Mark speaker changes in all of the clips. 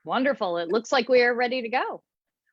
Speaker 1: Wonderful. It looks like we are ready to go.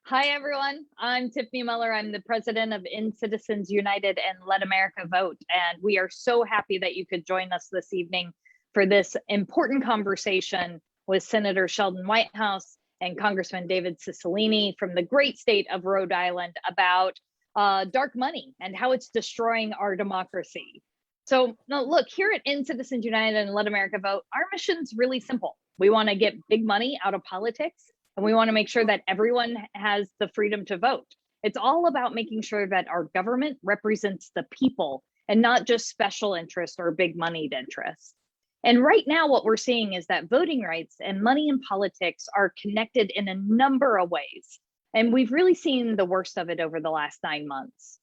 Speaker 1: Hi, everyone. I'm Tiffany Miller. I'm the president of In Citizens United and Let America Vote. And we are so happy that you could join us this evening for this important conversation with Senator Sheldon Whitehouse and Congressman David Cicilline from the great state of Rhode Island about dark money and how it's destroying our democracy. So now look, here at In Citizens United and Let America Vote, our mission's really simple. We want to get big money out of politics, and we want to make sure that everyone has the freedom to vote. It's all about making sure that our government represents the people and not just special interests or big moneyed interests. And right now, what we're seeing is that voting rights and money in politics are connected in a number of ways. And we've really seen the worst of it over the last 9 months.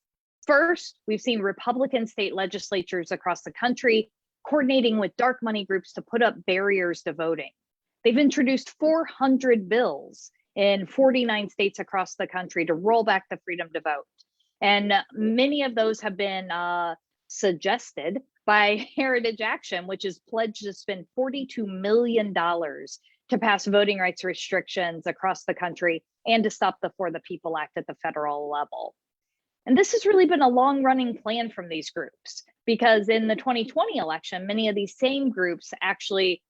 Speaker 1: First, we've seen Republican state legislatures across the country coordinating with dark money groups to put up barriers to voting. They've introduced 400 bills in 49 states across the country to roll back the freedom to vote. And many of those have been suggested by Heritage Action, which has pledged to spend $42 million to pass voting rights restrictions across the country and to stop the For the People Act at the federal level. And this has really been a long-running plan from these groups, because in the 2020 election, many of these same groups actually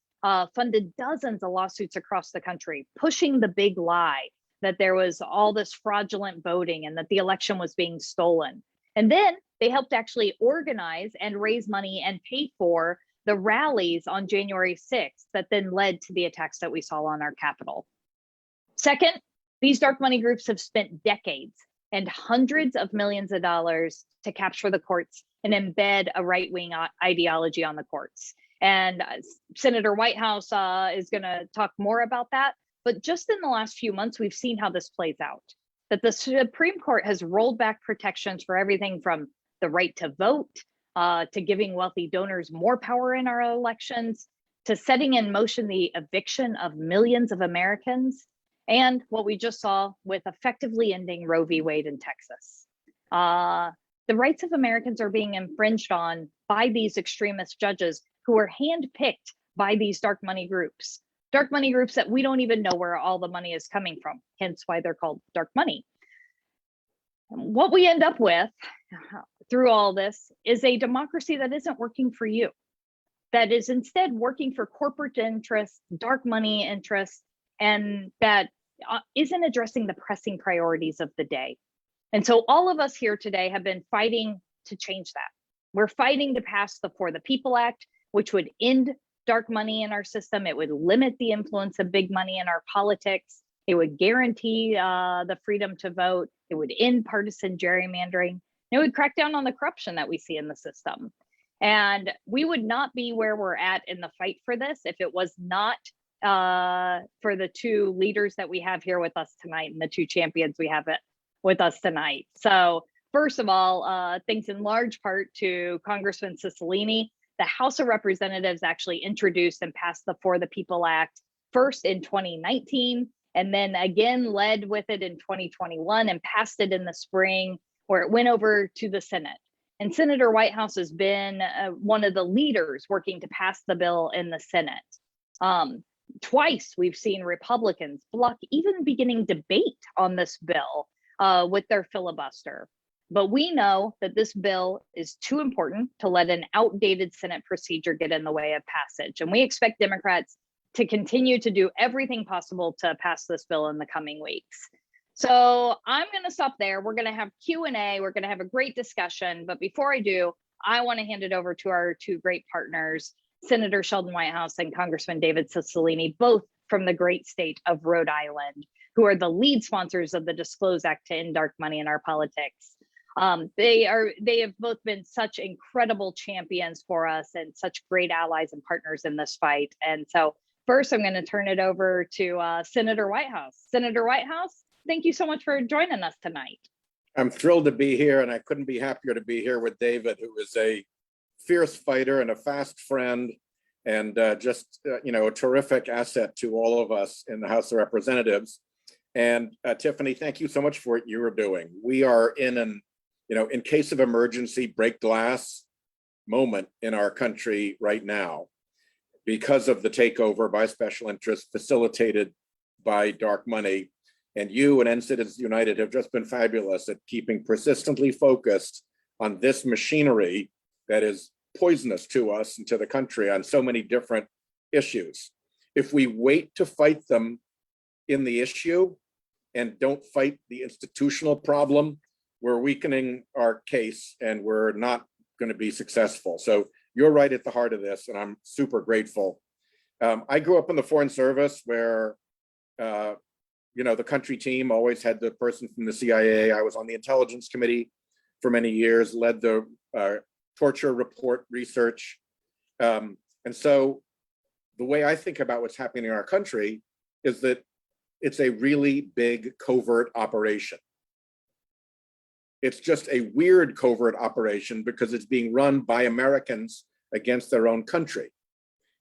Speaker 1: funded dozens of lawsuits across the country, pushing the big lie that there was all this fraudulent voting and that the election was being stolen. And then they helped actually organize and raise money and pay for the rallies on January 6th that then led to the attacks that we saw on our Capitol. Second, these dark money groups have spent decades and hundreds of millions of dollars to capture the courts and embed a right-wing ideology on the courts. And Senator Whitehouse is going to talk more about that. But just in the last few months, we've seen how this plays out, that the Supreme Court has rolled back protections for everything from the right to vote, to giving wealthy donors more power in our elections, to setting in motion the eviction of millions of Americans, and what we just saw with effectively ending Roe v. Wade in Texas. The rights of Americans are being infringed on by these extremist judges who are handpicked by these dark money groups that we don't even know where all the money is coming from, hence why they're called dark money. What we end up with through all this is a democracy that isn't working for you, that is instead working for corporate interests, dark money interests, and that isn't addressing the pressing priorities of the day. And so all of us here today have been fighting to change that. We're fighting to pass the For the People Act, which would end dark money in our system. It would limit the influence of big money in our politics. It would guarantee the freedom to vote. It would end partisan gerrymandering. It would crack down on the corruption that we see in the system. And we would not be where we're at in the fight for this if it was not for the two leaders that we have here with us tonight and the two champions we have with us tonight. So first of all, thanks in large part to Congressman Cicilline. The House of Representatives actually introduced and passed the For the People Act first in 2019, and then again led with it in 2021 and passed it in the spring, where it went over to the Senate. And Senator Whitehouse has been one of the leaders working to pass the bill in the Senate. Twice we've seen Republicans block even beginning debate on this bill with their filibuster. But we know that this bill is too important to let an outdated Senate procedure get in the way of passage. And we expect Democrats to continue to do everything possible to pass this bill in the coming weeks. So I'm going to stop there. We're going to have Q&A. We're going to have a great discussion. But before I do, I want to hand it over to our two great partners, Senator Sheldon Whitehouse and Congressman David Cicilline, both from the great state of Rhode Island, who are the lead sponsors of the Disclose Act to end dark money in our politics. They have both been such incredible champions for us and such great allies and partners in this fight. And so first, I'm going to turn it over to Senator Whitehouse. Senator Whitehouse, thank you so much for joining us tonight.
Speaker 2: I'm thrilled to be here, and I couldn't be happier to be here with David, who is a fierce fighter and a fast friend, and just a terrific asset to all of us in the House of Representatives. And Tiffany, thank you so much for what you are doing. We are in an in case of emergency, break glass moment in our country right now because of the takeover by special interests facilitated by dark money. And you and Citizens United have just been fabulous at keeping persistently focused on this machinery that is poisonous to us and to the country on so many different issues. If we wait to fight them in the issue and don't fight the institutional problem, we're weakening our case and we're not going to be successful. So you're right at the heart of this, and I'm super grateful. I grew up in the Foreign Service where, the country team always had the person from the CIA. I was on the Intelligence Committee for many years, led the torture report research. And so the way I think about what's happening in our country is that it's a really big covert operation. It's just a weird covert operation because it's being run by Americans against their own country.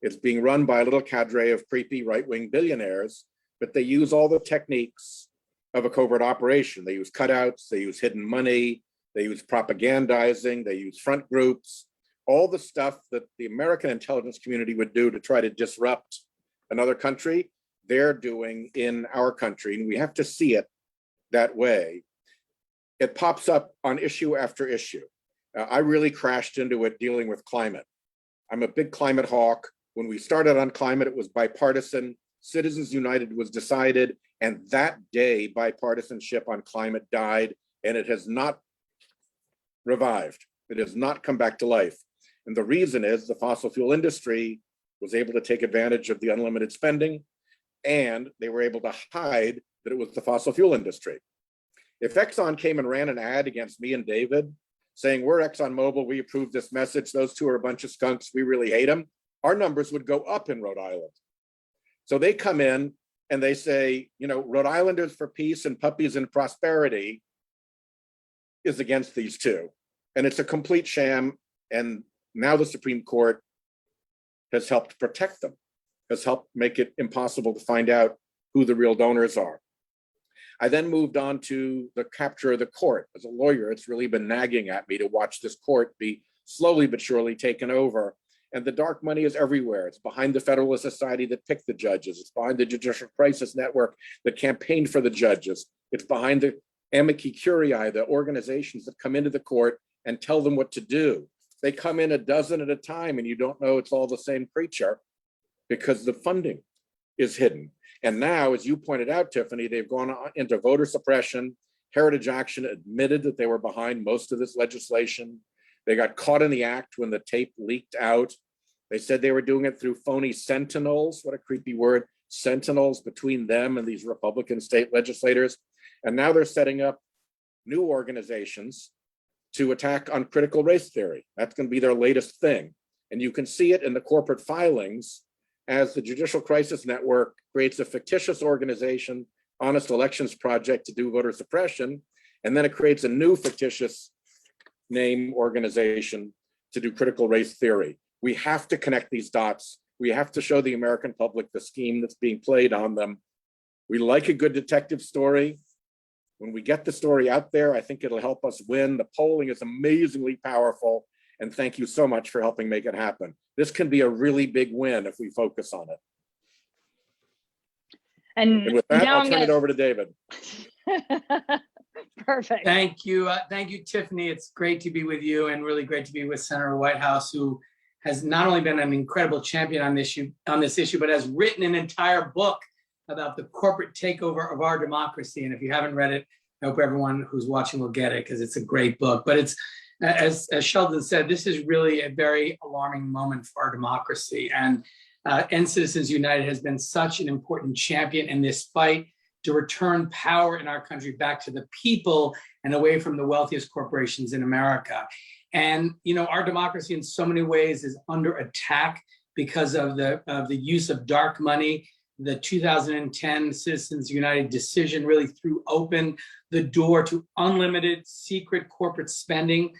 Speaker 2: It's being run by a little cadre of creepy right-wing billionaires, but they use all the techniques of a covert operation. They use cutouts, they use hidden money, they use propagandizing, they use front groups, all the stuff that the American intelligence community would do to try to disrupt another country, they're doing in our country, and we have to see it that way. It pops up on issue after issue. I really crashed into it dealing with climate. I'm a big climate hawk. When we started on climate, it was bipartisan. Citizens United was decided, and that day bipartisanship on climate died, and it has not revived. It has not come back to life. And the reason is the fossil fuel industry was able to take advantage of the unlimited spending, and they were able to hide that it was the fossil fuel industry. If Exxon came and ran an ad against me and David saying, we're ExxonMobil, we approve this message, those two are a bunch of skunks, we really hate them, our numbers would go up in Rhode Island. So they come in and they say, Rhode Islanders for peace and puppies and prosperity is against these two. And it's a complete sham. And now the Supreme Court has helped protect them, has helped make it impossible to find out who the real donors are. I then moved on to the capture of the court. As a lawyer, it's really been nagging at me to watch this court be slowly but surely taken over. And the dark money is everywhere. It's behind the Federalist Society that picked the judges. It's behind the Judicial Crisis Network that campaigned for the judges. It's behind the amici curiae, the organizations that come into the court and tell them what to do. They come in a dozen at a time and you don't know it's all the same creature because the funding is hidden. And now, as you pointed out, Tiffany, they've gone into voter suppression. Heritage Action admitted that they were behind most of this legislation. They got caught in the act when the tape leaked out. They said they were doing it through phony sentinels. What a creepy word, sentinels between them and these Republican state legislators. And now they're setting up new organizations to attack on critical race theory. That's going to be their latest thing. And you can see it in the corporate filings as the Judicial Crisis Network creates a fictitious organization, Honest Elections Project, to do voter suppression. And then it creates a new fictitious name organization to do critical race theory. We have to connect these dots. We have to show the American public the scheme that's being played on them. We like a good detective story. When we get the story out there, I think it'll help us win. The polling is amazingly powerful. And thank you so much for helping make it happen. This can be a really big win if we focus on it. And with that, I'll turn it over to David.
Speaker 1: Perfect.
Speaker 3: Thank you, Tiffany. It's great to be with you, and really great to be with Senator Whitehouse, who has not only been an incredible champion on this issue, but has written an entire book about the corporate takeover of our democracy. And if you haven't read it, I hope everyone who's watching will get it, because it's a great book. But it's, as Sheldon said, this is really a very alarming moment for our democracy. And Citizens United has been such an important champion in this fight to return power in our country back to the people and away from the wealthiest corporations in America. And our democracy in so many ways is under attack because of the use of dark money. The 2010 Citizens United decision really threw open the door to unlimited secret corporate spending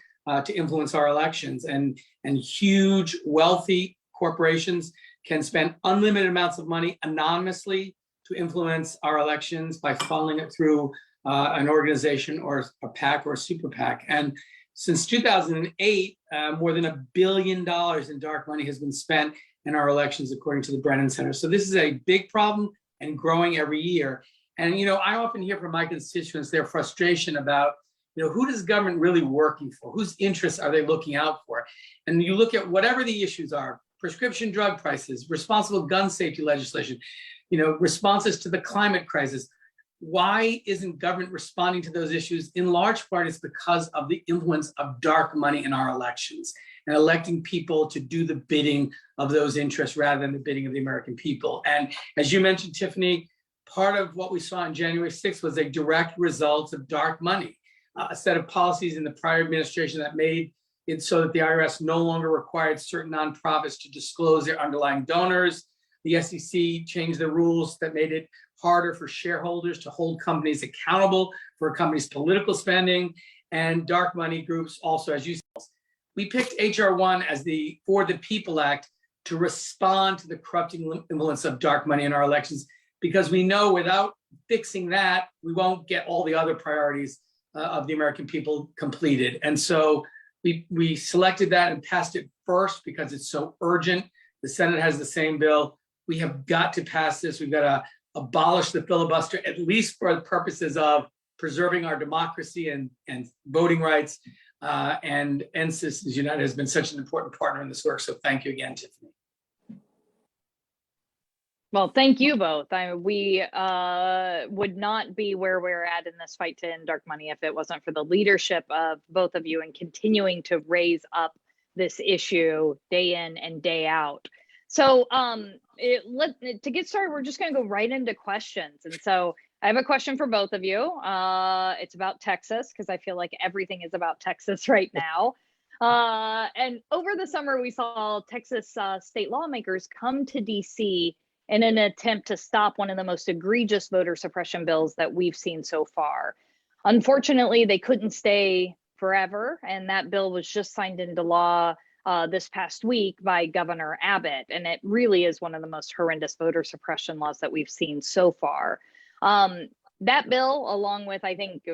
Speaker 3: to influence our elections. And huge wealthy corporations can spend unlimited amounts of money anonymously to influence our elections by funneling it through an organization or a PAC or a super PAC. And since 2008, more than $1 billion in dark money has been spent in our elections, according to the Brennan Center. So this is a big problem and growing every year. And, I often hear from my constituents their frustration about, who does government really working for? Whose interests are they looking out for? And you look at whatever the issues are, prescription drug prices, responsible gun safety legislation, responses to the climate crisis. Why isn't government responding to those issues? In large part, it's because of the influence of dark money in our elections and electing people to do the bidding of those interests rather than the bidding of the American people. And as you mentioned, Tiffany, part of what we saw on January 6th was a direct result of dark money, a set of policies in the prior administration that made it so that the IRS no longer required certain nonprofits to disclose their underlying donors. The SEC changed the rules that made it harder for shareholders to hold companies accountable for a company's political spending, and dark money groups also, as you said. We picked H.R. 1 as the For the People Act to respond to the corrupting influence of dark money in our elections, because we know without fixing that, we won't get all the other priorities of the American people completed. And so we selected that and passed it first because it's so urgent. The Senate has the same bill. We have got to pass this. We've got to abolish the filibuster, at least for the purposes of preserving our democracy and voting rights. And Citizens United has been such an important partner in this work. So thank you again, Tiffany.
Speaker 1: Well, thank you both. We would not be where we're at in this fight to end dark money if it wasn't for the leadership of both of you and continuing to raise up this issue day in and day out. So to get started, we're just going to go right into questions. And so I have a question for both of you. It's about Texas, because I feel like everything is about Texas right now. And over the summer, we saw Texas state lawmakers come to DC in an attempt to stop one of the most egregious voter suppression bills that we've seen so far. Unfortunately, they couldn't stay forever, and that bill was just signed into law this past week by Governor Abbott, and it really is one of the most horrendous voter suppression laws that we've seen so far. That bill, along with, I think,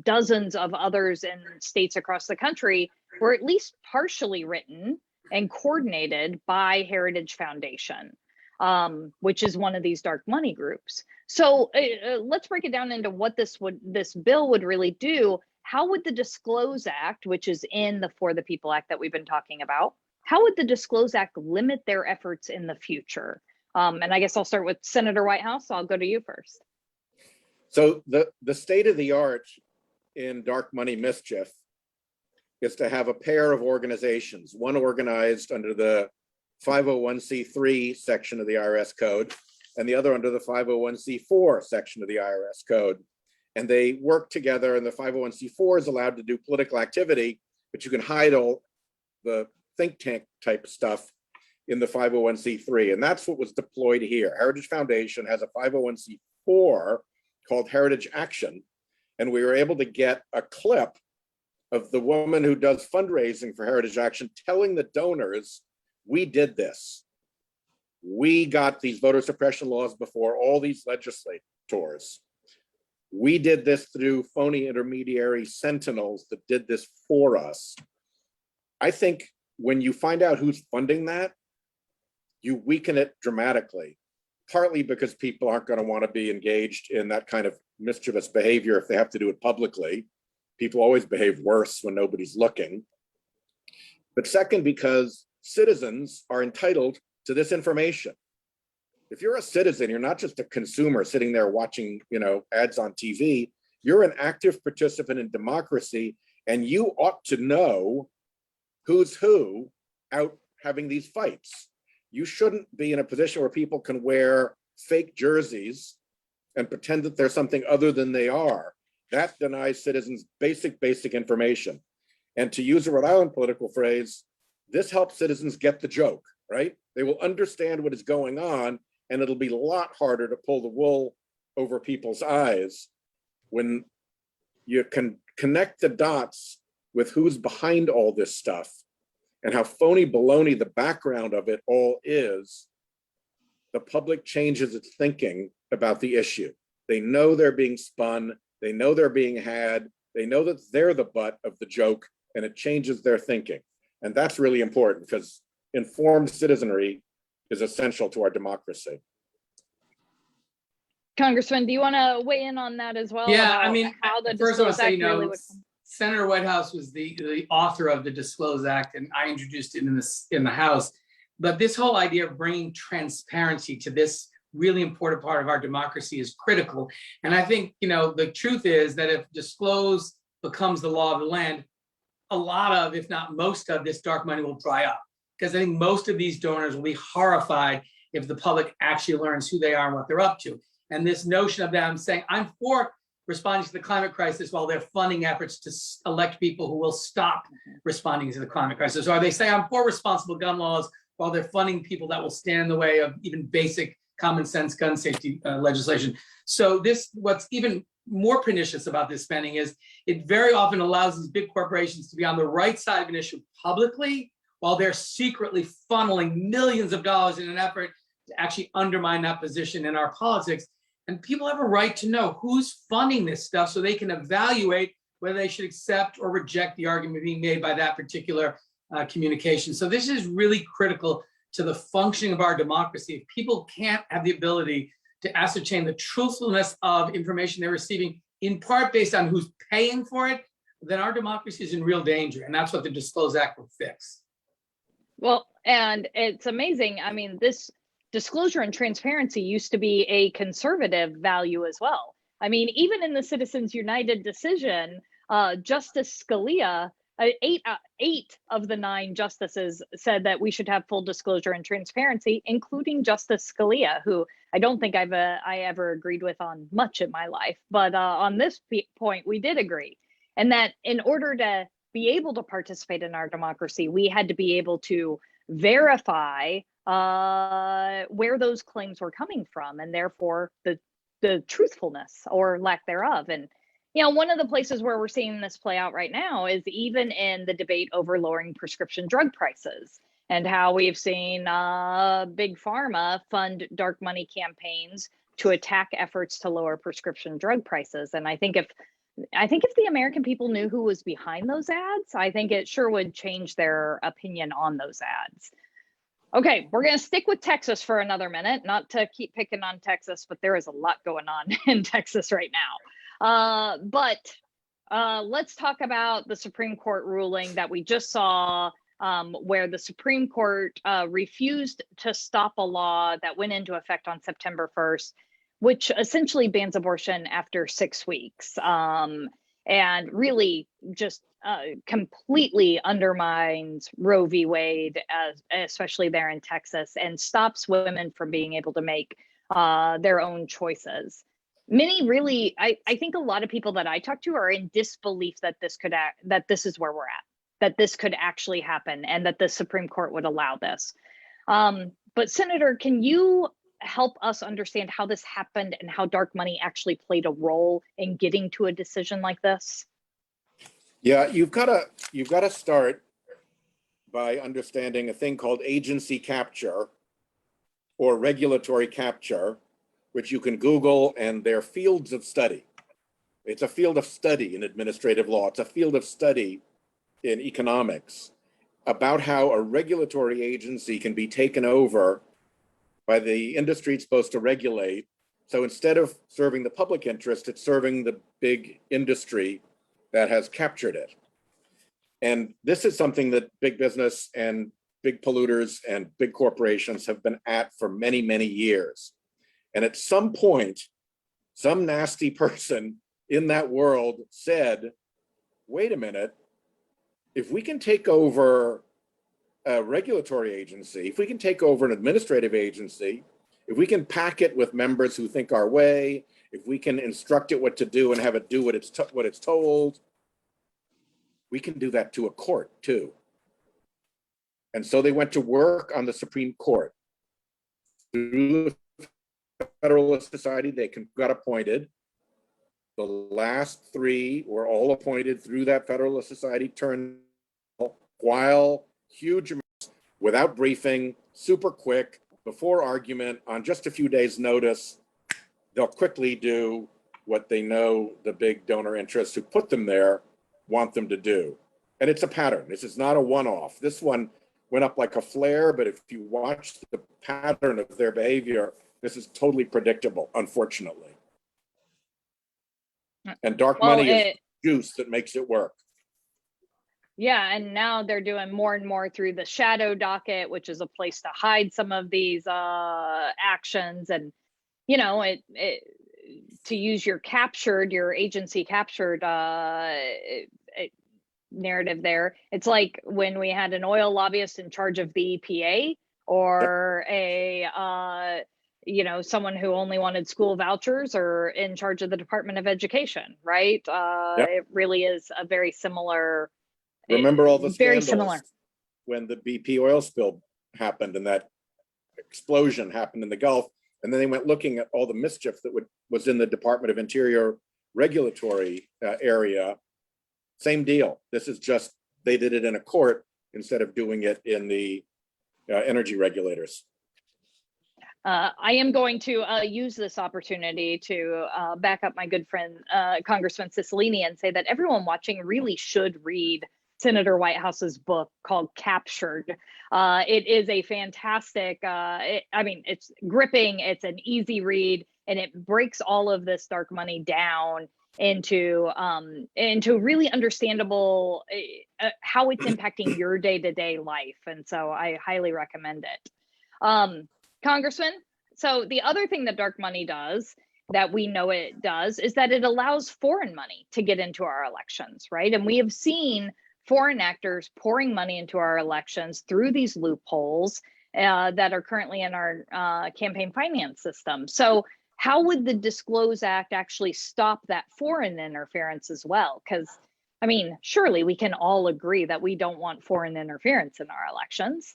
Speaker 1: dozens of others in states across the country, were at least partially written and coordinated by Heritage Foundation, which is one of these dark money groups. So let's break it down into what this bill would really do. How would the Disclose Act, which is in the For the People Act that we've been talking about, how would the Disclose Act limit their efforts in the future? And I guess I'll start with Senator Whitehouse. I'll go to you first.
Speaker 2: So the state of the art in dark money mischief is to have a pair of organizations, one organized under the 501c3 section of the IRS code, and the other under the 501c4 section of the IRS code. And they work together, and the 501c4 is allowed to do political activity, but you can hide all the think tank type stuff in the 501c3. And that's what was deployed here. Heritage Foundation has a 501c4 called Heritage Action. And we were able to get a clip of the woman who does fundraising for Heritage Action telling the donors, we did this. We got these voter suppression laws before all these legislators. We did this through phony intermediary sentinels that did this for us. I think when you find out who's funding that, you weaken it dramatically, partly because people aren't going to want to be engaged in that kind of mischievous behavior if they have to do it publicly. People always behave worse when nobody's looking. But second, because citizens are entitled to this information. If you're a citizen, you're not just a consumer sitting there watching, ads on TV. You're an active participant in democracy, and you ought to know who's who out having these fights. You shouldn't be in a position where people can wear fake jerseys and pretend that they're something other than they are. That denies citizens basic information. And to use a Rhode Island political phrase, this helps citizens get the joke, right? They will understand what is going on, and it'll be a lot harder to pull the wool over people's eyes when you can connect the dots with who's behind all this stuff and how phony baloney the background of it all is. The public changes its thinking about the issue. They know they're being spun. They know they're being had. They know that they're the butt of the joke, and it changes their thinking. And that's really important because informed citizenry is essential to our democracy.
Speaker 1: Congressman, do you want to weigh in on that as well?
Speaker 3: Yeah,
Speaker 1: about
Speaker 3: I mean,
Speaker 1: how the
Speaker 3: first I want
Speaker 1: Disclose
Speaker 3: to say,
Speaker 1: Act really would come?
Speaker 3: Senator Whitehouse was the author of the Disclose Act, and I introduced it in the House. But this whole idea of bringing transparency to this really important part of our democracy is critical. And I think, the truth is that if disclose becomes the law of the land, a lot of, if not most of, this dark money will dry up. Because I think most of these donors will be horrified if the public actually learns who they are and what they're up to. And this notion of them saying, I'm for responding to the climate crisis while they're funding efforts to elect people who will stop responding to the climate crisis. Or they say, I'm for responsible gun laws while they're funding people that will stand in the way of even basic common sense gun safety legislation. So what's even more pernicious about this spending is it very often allows these big corporations to be on the right side of an issue publicly, while they're secretly funneling millions of dollars in an effort to actually undermine that position in our politics. And people have a right to know who's funding this stuff so they can evaluate whether they should accept or reject the argument being made by that particular communication. So this is really critical to the functioning of our democracy. If people can't have the ability to ascertain the truthfulness of information they're receiving, in part based on who's paying for it, then our democracy is in real danger. And that's what the Disclose Act will fix.
Speaker 1: Well, and it's amazing. I mean, this disclosure and transparency used to be a conservative value as well. I mean, even in the Citizens United decision, Justice Scalia, eight of the 9 justices said that we should have full disclosure and transparency, including Justice Scalia, who I don't think I ever agreed with on much in my life. But on this point, we did agree. And that in order to be able to participate in our democracy, we had to be able to verify where those claims were coming from, and therefore the truthfulness or lack thereof. And one of the places where we're seeing this play out right now is even in the debate over lowering prescription drug prices, and how we've seen big pharma fund dark money campaigns to attack efforts to lower prescription drug prices. And I think if the American people knew who was behind those ads, I think it sure would change their opinion on those ads. Okay, we're going to stick with Texas for another minute, not to keep picking on Texas, but there is a lot going on in Texas right now. But let's talk about the Supreme Court ruling that we just saw, where the Supreme Court refused to stop a law that went into effect on September 1st, which essentially bans abortion after 6 weeks, and really just completely undermines Roe v. Wade, especially there in Texas, and stops women from being able to make their own choices. Many really, I think a lot of people that I talk to are in disbelief that this is where we're at, that this could actually happen, and that the Supreme Court would allow this. But Senator, can you help us understand how this happened and how dark money actually played a role in getting to a decision like this?
Speaker 2: Yeah, you've got to start by understanding a thing called agency capture or regulatory capture, which you can Google, and they're fields of study. It's a field of study in administrative law. It's a field of study in economics about how a regulatory agency can be taken over by the industry it's supposed to regulate. So instead of serving the public interest, it's serving the big industry that has captured it. And this is something that big business and big polluters and big corporations have been at for many, many years. And at some point, some nasty person in that world said, wait a minute, if we can take over a regulatory agency, if we can take over an administrative agency, if we can pack it with members who think our way, if we can instruct it what to do and have it do what it's told, we can do that to a court too. And so they went to work on the Supreme Court. Through the Federalist Society, they got appointed. The last 3 were all appointed through that Federalist Society turn, while huge amounts, without briefing, super quick, before argument, on just a few days' notice. They'll quickly do what they know the big donor interests who put them there want them to do. And it's a pattern. This is not a one-off. This one went up like a flare, but if you watch the pattern of their behavior This is totally predictable, unfortunately. And dark
Speaker 1: Well,
Speaker 2: money is juice that makes it work.
Speaker 1: yeah, and now they're doing more and more through the shadow docket, which is a place to hide some of these actions. And you know, to use your agency captured narrative there, it's like when we had an oil lobbyist in charge of the EPA, or someone who only wanted school vouchers, or in charge of the Department of Education, right?
Speaker 2: Yep.
Speaker 1: It really is a very similar.
Speaker 2: Remember all the
Speaker 1: very
Speaker 2: scandals
Speaker 1: similar
Speaker 2: when the BP oil spill happened and that explosion happened in the Gulf, and then they went looking at all the mischief that was in the Department of Interior regulatory area. Same deal. This is just, they did it in a court instead of doing it in the energy regulators.
Speaker 1: I am going to use this opportunity to back up my good friend, Congressman Cicilline, and say that everyone watching really should read Senator Whitehouse's book called Captured. It is a fantastic, it's gripping, it's an easy read, and it breaks all of this dark money down into really understandable how it's impacting your day-to-day life. And so I highly recommend it. Congressman, so the other thing that dark money does, that we know it does, is that it allows foreign money to get into our elections, right? And we have seen foreign actors pouring money into our elections through these loopholes that are currently in our campaign finance system. So how would the Disclose Act actually stop that foreign interference as well? Because, I mean, surely we can all agree that we don't want foreign interference in our elections.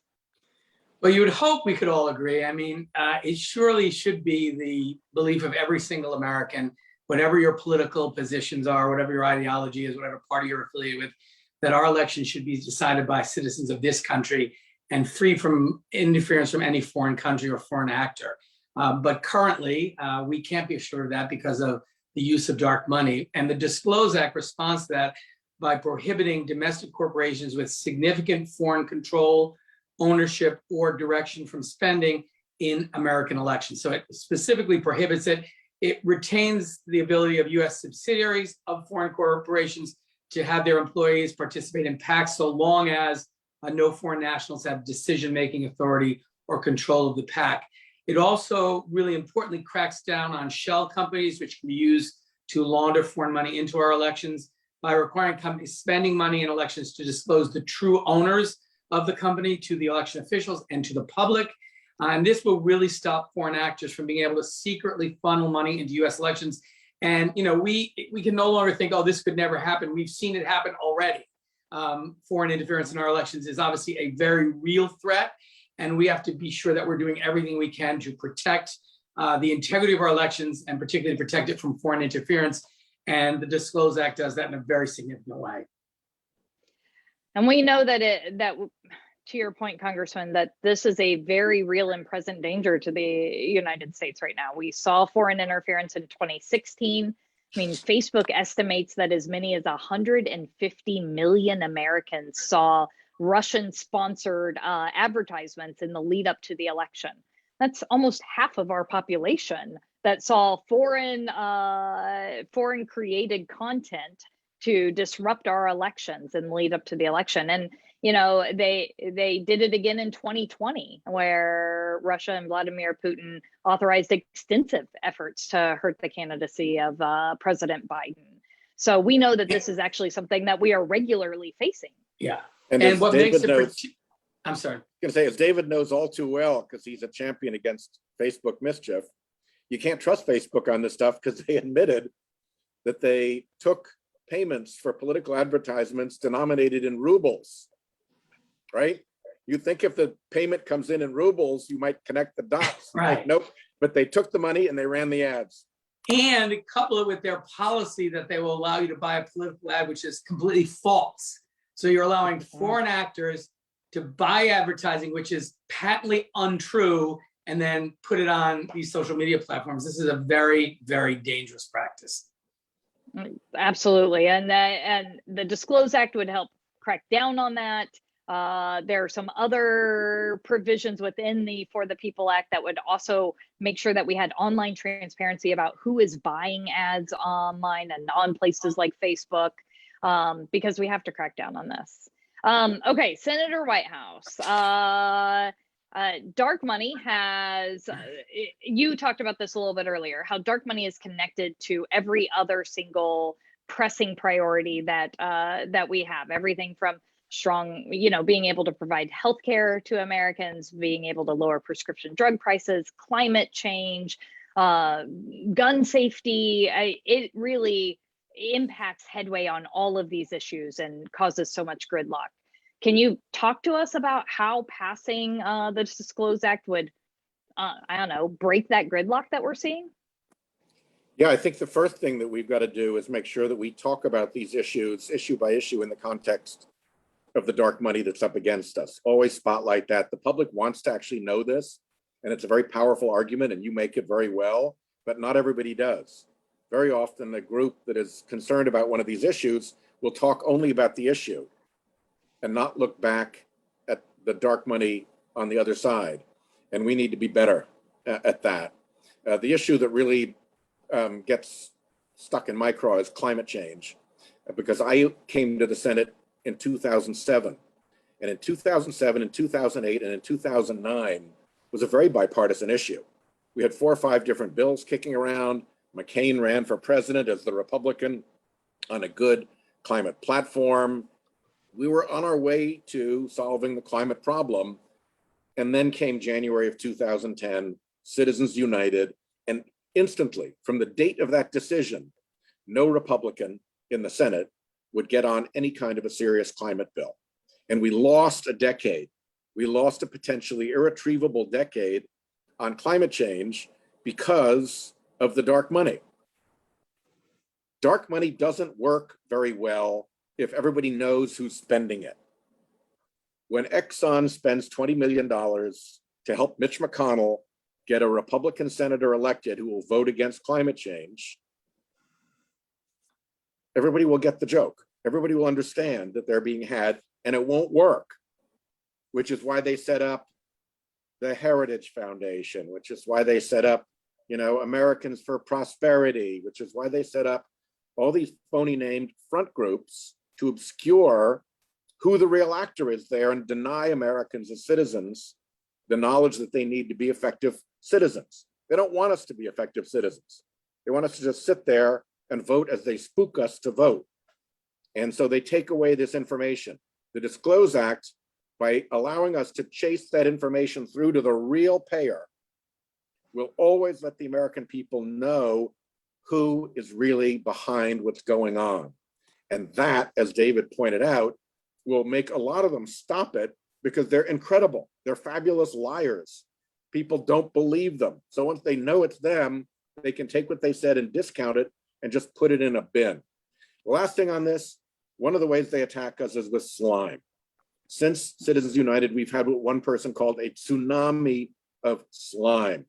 Speaker 3: Well, you would hope we could all agree. I mean, it surely should be the belief of every single American, whatever your political positions are, whatever your ideology is, whatever party you're affiliated with, that our elections should be decided by citizens of this country and free from interference from any foreign country or foreign actor. But currently, we can't be assured of that because of the use of dark money. And the Disclose Act responds to that by prohibiting domestic corporations with significant foreign control, ownership, or direction from spending in American elections. So it specifically prohibits it. It retains the ability of US subsidiaries of foreign corporations to have their employees participate in PACs so long as no foreign nationals have decision-making authority or control of the PAC. It also really importantly cracks down on shell companies, which can be used to launder foreign money into our elections by requiring companies spending money in elections to disclose the true owners of the company to the election officials and to the public. And this will really stop foreign actors from being able to secretly funnel money into US elections. And we can no longer think, oh, this could never happen. We've seen it happen already. Foreign interference in our elections is obviously a very real threat. And we have to be sure that we're doing everything we can to protect the integrity of our elections and particularly protect it from foreign interference. And the Disclose Act does that in a very significant way.
Speaker 1: And we know that to your point, Congressman, that this is a very real and present danger to the United States right now. We saw foreign interference in 2016. I mean, Facebook estimates that as many as 150 million Americans saw Russian-sponsored advertisements in the lead up to the election. That's almost half of our population that saw foreign created content to disrupt our elections and lead up to the election. And they did it again in 2020, where Russia and Vladimir Putin authorized extensive efforts to hurt the candidacy of President Biden. So we know that this is actually something that we are regularly facing.
Speaker 3: Yeah.
Speaker 2: And what makes it,
Speaker 3: I'm sorry.
Speaker 2: I was going to say, as David knows all too well, because he's a champion against Facebook mischief, you can't trust Facebook on this stuff because they admitted that they took payments for political advertisements denominated in rubles, right? You think if the payment comes in rubles, you might connect the dots.
Speaker 3: Right.
Speaker 2: Like, nope. But they took the money and they ran the ads.
Speaker 3: And couple it with their policy that they will allow you to buy a political ad, which is completely false. So you're allowing foreign actors to buy advertising, which is patently untrue, and then put it on these social media platforms. This is a very, very dangerous practice.
Speaker 1: Absolutely. And the Disclose Act would help crack down on that. There are some other provisions within the For the People Act that would also make sure that we had online transparency about who is buying ads online and on places like Facebook, because we have to crack down on this. Okay, Senator Whitehouse. Dark money has, you talked about this a little bit earlier, how dark money is connected to every other single pressing priority that that we have. Everything from strong, being able to provide healthcare to Americans, being able to lower prescription drug prices, climate change, gun safety. It really impacts headway on all of these issues and causes so much gridlock. Can you talk to us about how passing the Disclose Act would, I don't know, break that gridlock that we're seeing?
Speaker 2: Yeah, I think the first thing that we've got to do is make sure that we talk about these issues issue by issue in the context of the dark money that's up against us. Always spotlight that. The public wants to actually know this, and it's a very powerful argument, and you make it very well, but not everybody does. Very often, the group that is concerned about one of these issues will talk only about the issue and not look back at the dark money on the other side. And we need to be better at that. The issue that really gets stuck in my craw is climate change, because I came to the Senate in 2007. And in 2007, in 2008, and in 2009 was a very bipartisan issue. We had 4 or 5 different bills kicking around. McCain ran for president as the Republican on a good climate platform. We were on our way to solving the climate problem. And then came January of 2010, Citizens United, and instantly, from the date of that decision, no Republican in the Senate would get on any kind of a serious climate bill. And we lost a decade. We lost a potentially irretrievable decade on climate change because of the dark money. Dark money doesn't work very well if everybody knows who's spending it. When Exxon spends $20 million to help Mitch McConnell get a Republican senator elected who will vote against climate change, everybody will get the joke. Everybody will understand that they're being had, and it won't work, which is why they set up the Heritage Foundation, which is why they set up, Americans for Prosperity, which is why they set up all these phony named front groups to obscure who the real actor is there and deny Americans as citizens the knowledge that they need to be effective citizens. They don't want us to be effective citizens. They want us to just sit there and vote as they spook us to vote. And so they take away this information. The Disclose Act, by allowing us to chase that information through to the real payer, will always let the American people know who is really behind what's going on. And that, as David pointed out, will make a lot of them stop it because they're incredible. They're fabulous liars. People don't believe them. So once they know it's them, they can take what they said and discount it and just put it in a bin. The last thing on this, one of the ways they attack us is with slime. Since Citizens United, we've had what one person called a tsunami of slime.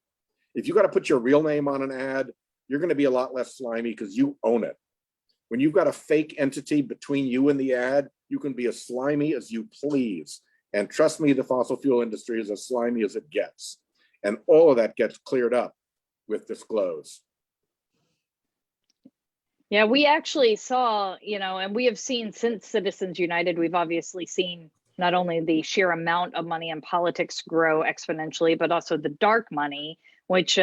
Speaker 2: If you got to put your real name on an ad, you're going to be a lot less slimy because you own it. When you've got a fake entity between you and the ad, you can be as slimy as you please. And trust me, the fossil fuel industry is as slimy as it gets. And all of that gets cleared up with Disclose.
Speaker 1: Yeah, we actually saw, and we have seen since Citizens United, we've obviously seen not only the sheer amount of money in politics grow exponentially, but also the dark money, which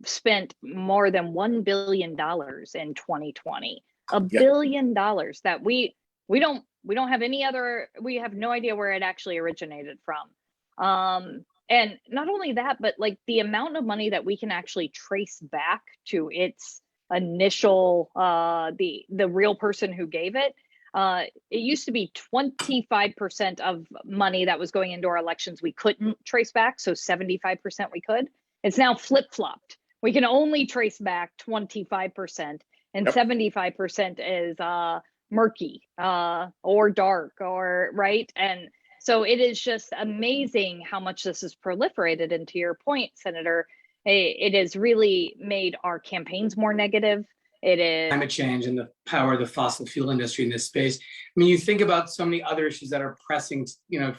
Speaker 1: spent more than $1 billion in 2020. $1 billion that we don't have any other, we have no idea where it actually originated from. And not only that, but like the amount of money that we can actually trace back to its initial, the real person who gave it. It used to be 25% of money that was going into our elections we couldn't trace back, so 75% we could. It's now flip-flopped. We can only trace back 25%, and 75% is murky or dark, or right. And so it is just amazing how much this has proliferated. And to your point, Senator, it has really made our campaigns more negative. It is.
Speaker 3: Climate change and the power of the fossil fuel industry in this space. I mean, you think about so many other issues that are pressing,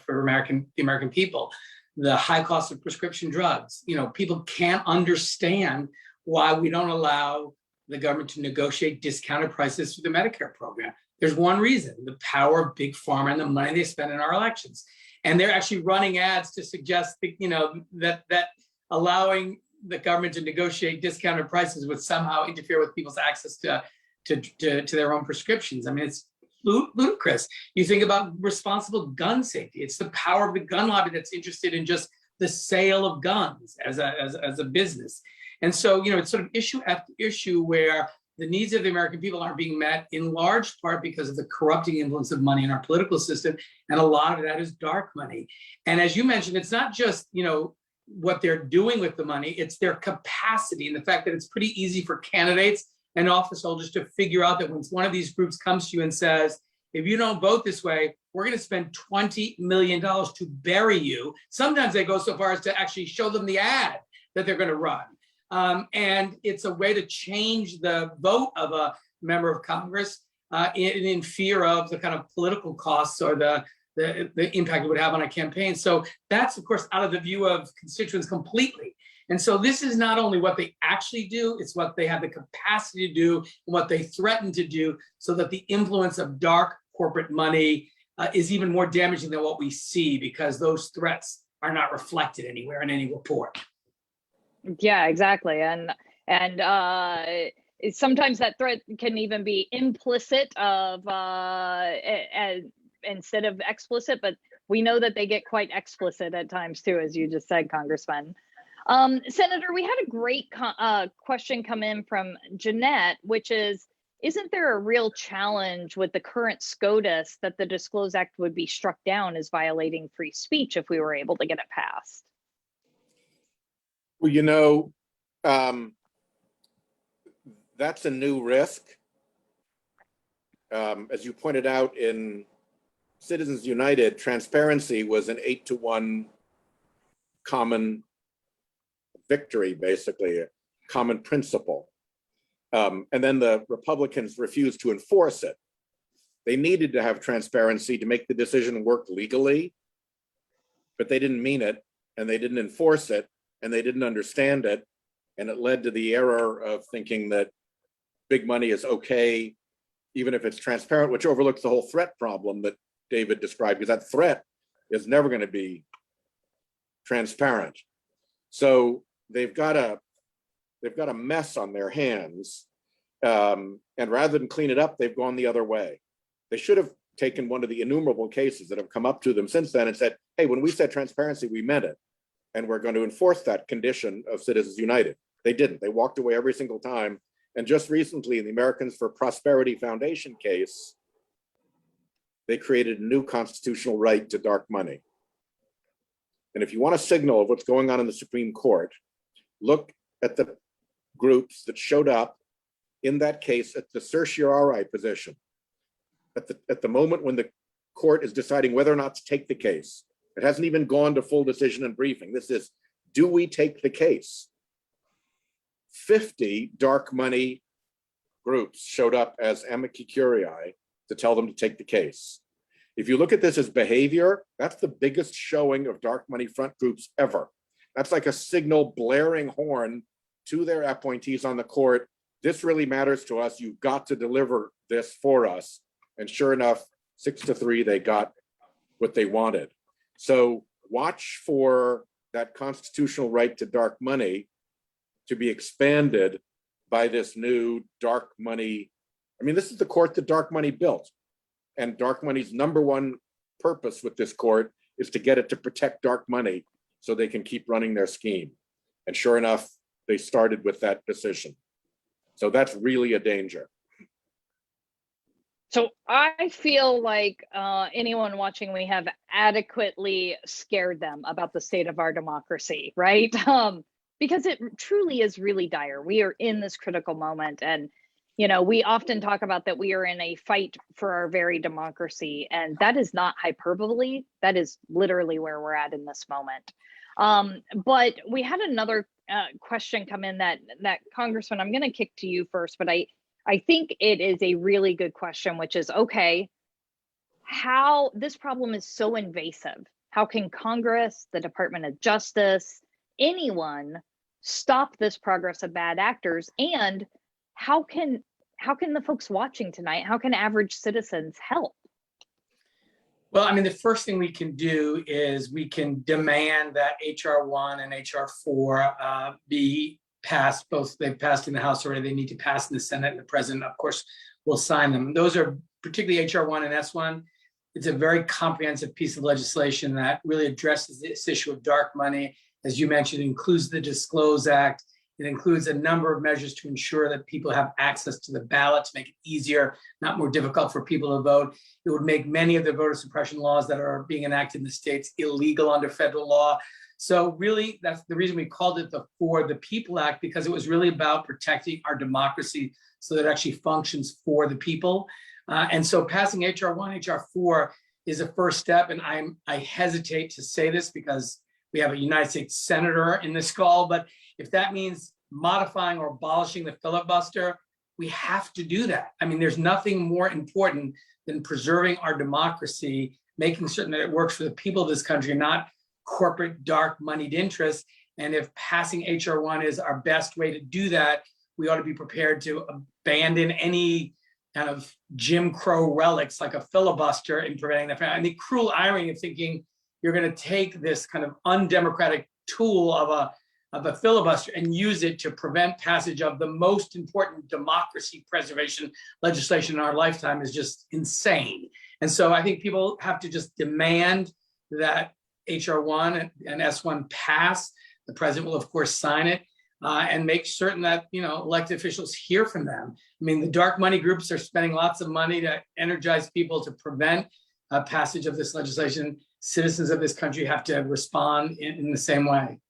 Speaker 3: for the American people, the high cost of prescription drugs. People can't understand why we don't allow the government to negotiate discounted prices through the Medicare program. There's one reason: the power of big pharma and the money they spend in our elections. And they're actually running ads to suggest that, that allowing the government to negotiate discounted prices would somehow interfere with people's access to their own prescriptions. I mean, it's ludicrous. You think about responsible gun safety. It's the power of the gun lobby that's interested in just the sale of guns as a business. And so, it's sort of issue after issue where the needs of the American people aren't being met, in large part because of the corrupting influence of money in our political system. And a lot of that is dark money. And as you mentioned, it's not just, what they're doing with the money, it's their capacity and the fact that it's pretty easy for candidates and office holders to figure out that when one of these groups comes to you and says, if you don't vote this way, we're going to spend $20 million to bury you. Sometimes they go so far as to actually show them the ad that they're going to run. And it's a way to change the vote of a member of Congress in fear of the kind of political costs or the impact it would have on a campaign. So that's, of course, out of the view of constituents completely. And so this is not only what they actually do, it's what they have the capacity to do and what they threaten to do, so that the influence of dark corporate money is even more damaging than what we see, because those threats are not reflected anywhere in any report.
Speaker 1: Yeah, exactly. And sometimes that threat can even be implicit of instead of explicit, but we know that they get quite explicit at times too, as you just said, Congressman. Senator, we had a great question come in from Jeanette, which is, isn't there a real challenge with the current SCOTUS that the Disclose Act would be struck down as violating free speech if we were able to get it passed?
Speaker 2: Well, that's a new risk. As you pointed out in Citizens United, transparency was an 8-to-1 common victory, basically, a common principle. And then the Republicans refused to enforce it. They needed to have transparency to make the decision work legally, but they didn't mean it, and they didn't enforce it, and they didn't understand it. And it led to the error of thinking that big money is okay, even if it's transparent, which overlooks the whole threat problem that David described, because that threat is never going to be transparent. So they've got a mess on their hands, and rather than clean it up, they've gone the other way. They should have taken one of the innumerable cases that have come up to them since then and said, hey, when we said transparency, we meant it, and we're going to enforce that condition of Citizens United. They didn't. They walked away every single time. And just recently, in the Americans for Prosperity Foundation case, they created a new constitutional right to dark money. And if you want a signal of what's going on in the Supreme Court, look at the groups that showed up in that case at the certiorari position. At the moment when the court is deciding whether or not to take the case, it hasn't even gone to full decision and briefing. This is, do we take the case? 50 dark money groups showed up as amici curiae to tell them to take the case. If you look at this as behavior, that's the biggest showing of dark money front groups ever. That's like a signal blaring horn to their appointees on the court. This really matters to us. You've got to deliver this for us. And sure enough, 6-3, they got what they wanted. So watch for that constitutional right to dark money to be expanded by this new dark money. I mean, this is the court that dark money built. And dark money's number one purpose with this court is to get it to protect dark money so they can keep running their scheme. And sure enough, they started with that decision. So that's really a danger.
Speaker 1: So I feel like anyone watching, we have adequately scared them about the state of our democracy, right? Because it truly is really dire. We are in this critical moment, and we often talk about that we are in a fight for our very democracy, and that is not hyperbole. That is literally where we're at in this moment. But we had another question come in that Congressman, I'm going to kick to you first, but I think it is a really good question, which is, okay, how this problem is so invasive. How can Congress, the Department of Justice, anyone stop this progress of bad actors? And how can the folks watching tonight, how can average citizens help?
Speaker 3: Well, I mean, the first thing we can do is we can demand that HR 1 and HR 4 be passed. Both they've passed in the House already. They need to pass in the Senate, and the president, of course, will sign them. Those are particularly HR 1 and S1. It's a very comprehensive piece of legislation that really addresses this issue of dark money. As you mentioned, it includes the Disclose Act. It includes a number of measures to ensure that people have access to the ballot, to make it easier, not more difficult for people to vote. It would make many of the voter suppression laws that are being enacted in the states illegal under federal law. So really, that's the reason we called it the For the People Act, because it was really about protecting our democracy so that it actually functions for the people. And so passing HR 1, HR 4 is a first step. And I hesitate to say this because we have a United States senator in this call, but if that means modifying or abolishing the filibuster, we have to do that. I mean, there's nothing more important than preserving our democracy, making certain that it works for the people of this country, not corporate dark moneyed interests. And if passing HR 1 is our best way to do that, we ought to be prepared to abandon any kind of Jim Crow relics like a filibuster in preventing that. And the cruel irony of thinking you're going to take this kind of undemocratic tool of a filibuster and use it to prevent passage of the most important democracy preservation legislation in our lifetime is just insane. And so I think people have to just demand that HR 1 and S1 pass. The president will, of course, sign it and make certain that, elected officials hear from them. I mean, the dark money groups are spending lots of money to energize people to prevent passage of this legislation. Citizens of this country have to respond in the same way.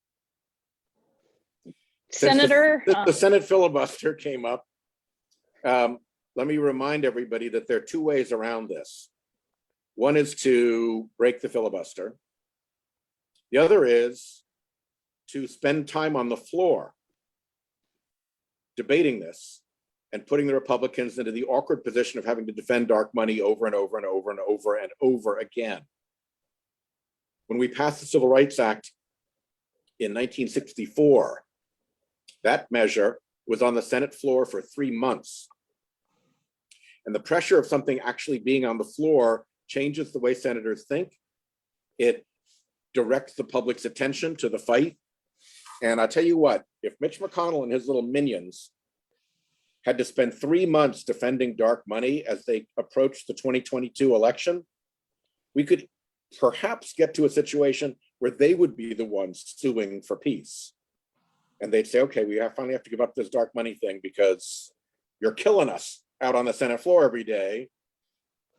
Speaker 1: Senator,
Speaker 2: the Senate filibuster came up. Let me remind everybody that there are two ways around this. One is to break the filibuster. The other is to spend time on the floor debating this and putting the Republicans into the awkward position of having to defend dark money over and over and over and over and over again. When we passed the Civil Rights Act in 1964, that measure was on the Senate floor for 3 months. And the pressure of something actually being on the floor changes the way senators think. It directs the public's attention to the fight. And I'll tell you what, if Mitch McConnell and his little minions had to spend 3 months defending dark money as they approached the 2022 election, we could perhaps get to a situation where they would be the ones suing for peace. And they'd say, okay, we finally have to give up this dark money thing because you're killing us out on the Senate floor every day.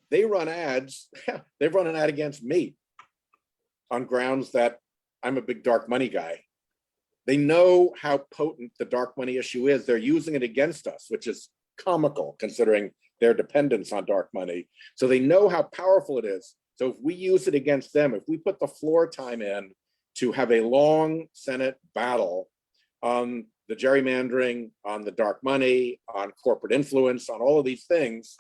Speaker 2: They run ads. They've run an ad against me on grounds that I'm a big dark money guy. They know how potent the dark money issue is. They're using it against us, which is comical considering their dependence on dark money. So they know how powerful it is. So if we use it against them, if we put the floor time in to have a long Senate battle on the gerrymandering, on the dark money, on corporate influence, on all of these things,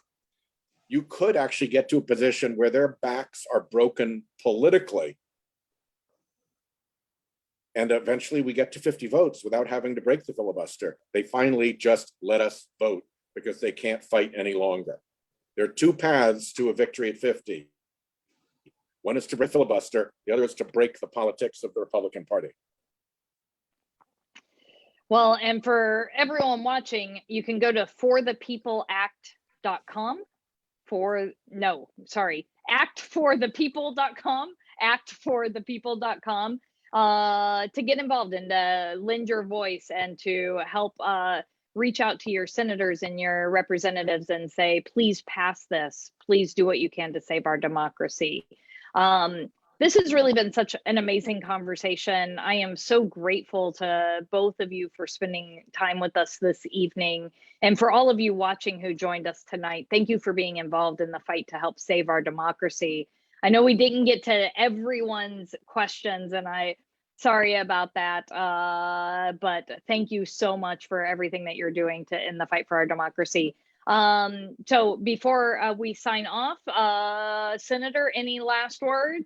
Speaker 2: you could actually get to a position where their backs are broken politically. And eventually we get to 50 votes without having to break the filibuster. They finally just let us vote because they can't fight any longer. There are two paths to a victory at 50. One is to break filibuster, the other is to break the politics of the Republican Party.
Speaker 1: well, and for everyone watching, you can go to forthepeopleact.com actforthepeople.com, actforthepeople.com to get involved and to lend your voice and to help reach out to your senators and your representatives and say, please pass this. Please do what you can to save our democracy. This has really been such an amazing conversation. I am so grateful to both of you for spending time with us this evening. And for all of you watching who joined us tonight, thank you for being involved in the fight to help save our democracy. I know we didn't get to everyone's questions, and I Sorry about that. But thank you so much for everything that you're doing in the fight for our democracy. So before we sign off, Senator, any last words?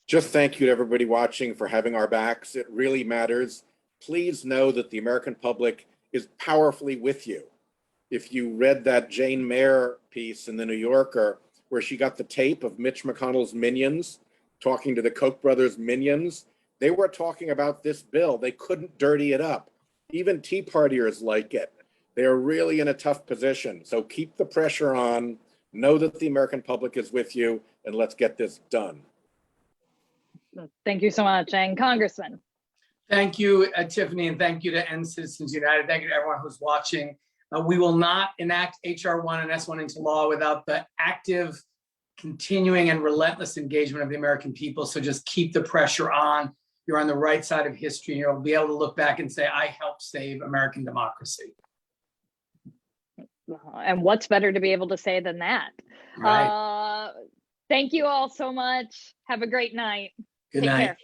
Speaker 2: Just thank you to everybody watching for having our backs. It really matters. Please know that the American public is powerfully with you. If you read that Jane Mayer piece in the New Yorker, where she got the tape of Mitch McConnell's minions talking to the Koch brothers' minions, they were talking about this bill. They couldn't dirty it up. Even Tea Partiers like it. They are really in a tough position. So keep the pressure on, know that the American public is with you, and let's get this done.
Speaker 1: Thank you so much. And Congressman.
Speaker 3: Thank you, Tiffany, and thank you to End Citizens United. Thank you to everyone who's watching. We will not enact HR 1 and S1 into law without the active, continuing, and relentless engagement of the American people. So just keep the pressure on. You're on the right side of history. And you'll be able to look back and say, I helped save American democracy.
Speaker 1: And what's better to be able to say than that?
Speaker 3: Right.
Speaker 1: Thank you all so much. Have a great night.
Speaker 3: Good
Speaker 1: Take
Speaker 3: night.
Speaker 1: care.